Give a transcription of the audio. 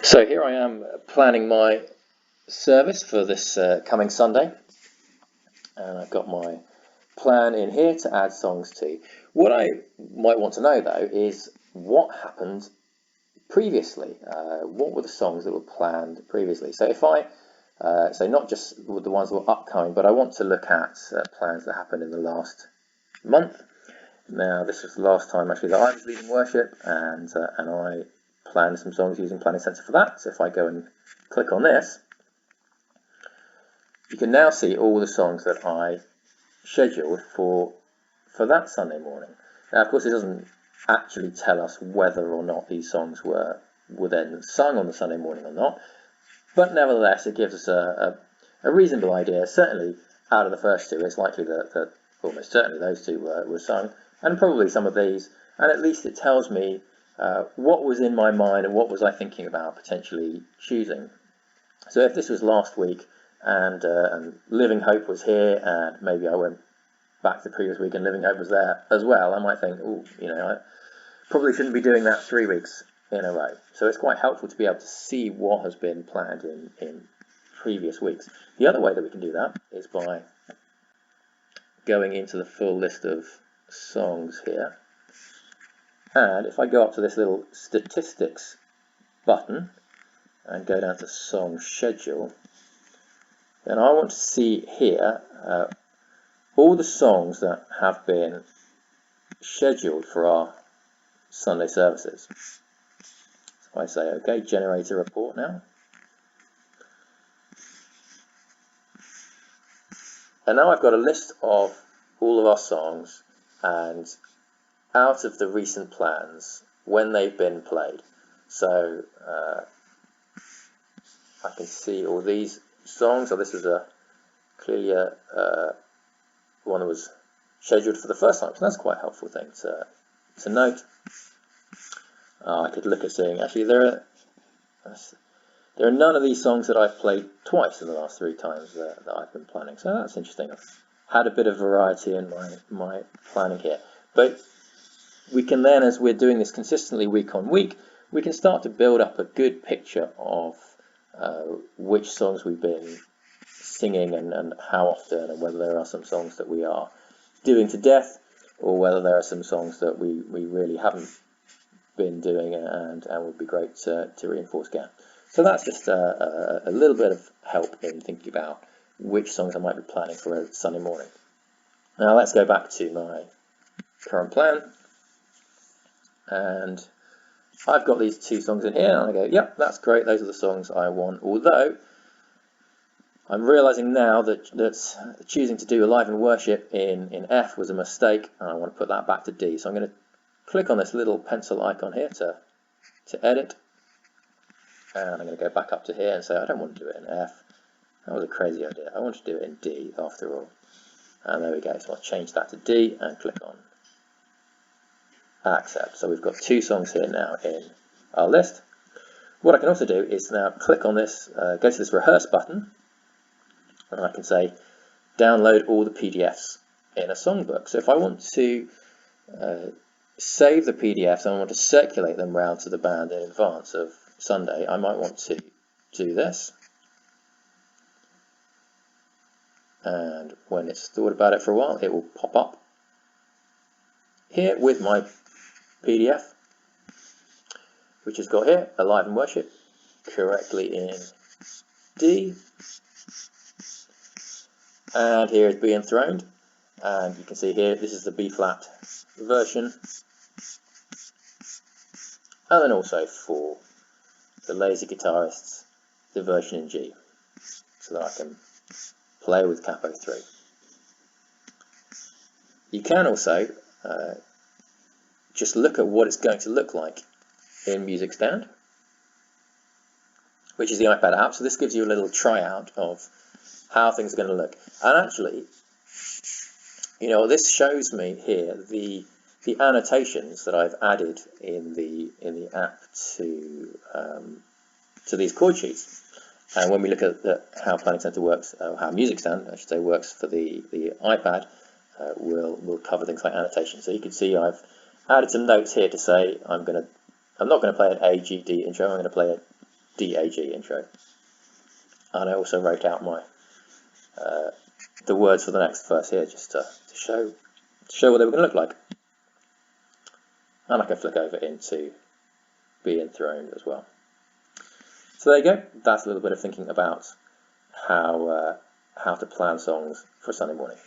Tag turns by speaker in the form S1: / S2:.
S1: So here I am planning my service for this coming Sunday, and I've got my plan in here to add songs to. What I might want to know though is what happened previously. What were the songs that were planned previously? So if I so not just the ones that were upcoming, but I want to look at plans that happened in the last month. Now this was the last time actually that I was leading worship, and I planned some songs using Planning Center for that. So if I go and click on this, you can now see all the songs that I scheduled for that Sunday morning. Now, of course, it doesn't actually tell us whether or not these songs were then sung on the Sunday morning or not, but nevertheless, it gives us a reasonable idea. Certainly, out of the first two, it's likely that almost certainly those two were sung, and probably some of these, and at least it tells me what was in my mind and what was I thinking about potentially choosing. So if this was last week, and Living Hope was here, and maybe I went back to the previous week and Living Hope was there as well, I might think, oh, I probably shouldn't be doing that 3 weeks in a row. So it's quite helpful to be able to see what has been planned in previous weeks. The other way that we can do that is by going into the full list of songs here. And if I go up to this little statistics button and go down to song schedule, then I want to see here all the songs that have been scheduled for our Sunday services. So I say, okay, generate a report now. And now I've got a list of all of our songs, and out of the recent plans, when they've been played. So I can see all these songs. So this was clearly one that was scheduled for the first time, so that's quite a helpful thing to note. I could look at saying, actually, there are none of these songs that I've played twice in the last 3 times that I've been planning, so that's interesting. I've had a bit of variety in my planning here, but we can then, as we're doing this consistently week on week, we can start to build up a good picture of which songs we've been singing and how often, and whether there are some songs that we are doing to death, or whether there are some songs that we really haven't been doing and would be great to reinforce again. So that's just a little bit of help in thinking about which songs I might be planning for a Sunday morning. Now let's go back to my current plan, and I've got these 2 songs in here, and I go, yep, that's great, those are the songs I want, although I'm realizing now that choosing to do Alive in Worship in F was a mistake, and I want to put that back to D. So I'm going to click on this little pencil icon here to edit, and I'm going to go back up to here and say I don't want to do it in F. That was a crazy idea. I want to do it in D after all. And there we go. So I'll change that to D and click on accept. So we've got 2 songs here now in our list. What I can also do is now click on this, go to this rehearse button, and I can say download all the PDFs in a songbook. So if I want to save the PDFs and I want to circulate them around to the band in advance of Sunday, I might want to do this. And when it's thought about it for a while, it will pop up here with my PDF, which has got here Alive in Worship correctly in D. And here is Be Enthroned, and you can see here this is the B flat version, and then also for the lazy guitarists the version in G, so that I can play with Capo 3. You can also just look at what it's going to look like in Music Stand, which is the iPad app. So this gives you a little tryout of how things are going to look. And actually, this shows me here the annotations that I've added in the app to these chord sheets. And when we look at how Planning Center works, how Music Stand, I should say, works for the iPad, we'll cover things like annotation. So you can see I've added some notes here to say I'm not going to play an A, G, D intro. I'm going to play DAG intro. And I also wrote out my the words for the next verse here, just to show what they were going to look like. And I can flick over into Be Enthroned as well. So there you go. That's a little bit of thinking about how to plan songs for a Sunday morning.